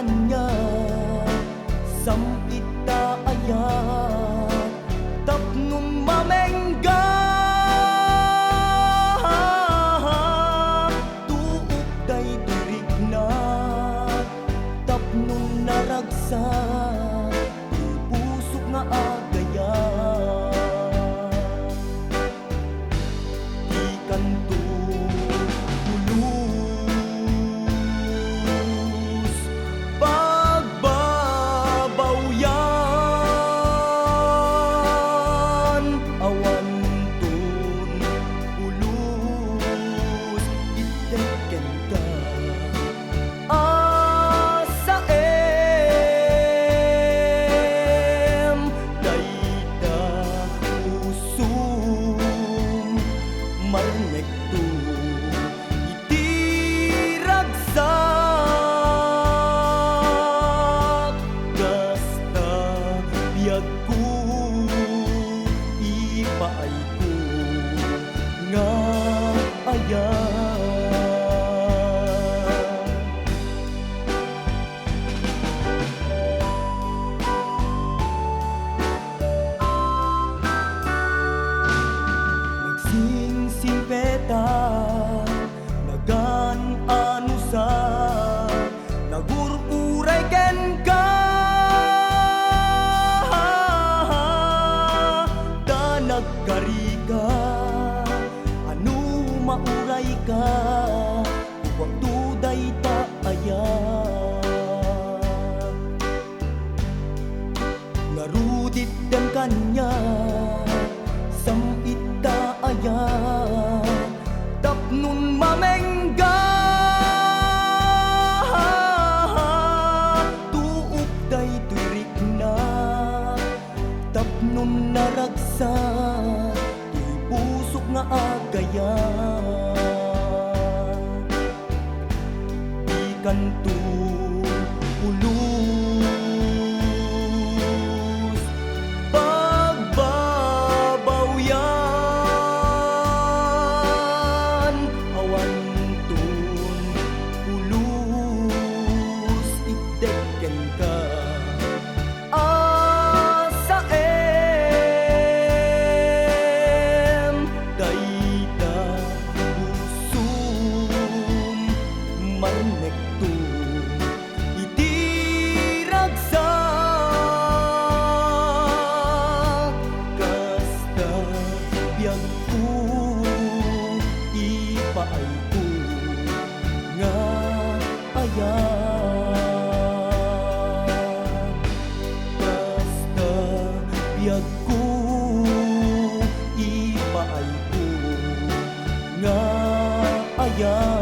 kanya sampita ayat tapnong mamengga tuok day dirik na tapnong naragsa pusok nga agaya di kanto marnekto itiragsak gasta biyag ko ipaay ko nga ayan nagan anu sa nagururay ken ka da nagkari ka anu mauray ka huwag tuday ta aya narudit dan kanya samita aya tapnun mamengga tuok day turik na tapnun naragsa di pusok nga agaya di kanto ulus pagbabawyan awantun ulus ideken ka asaem dayta busum marnekto itiragsak kasta biyag ko ipaay ko nga ayan kasta biyag ko ipaay ko nga ayan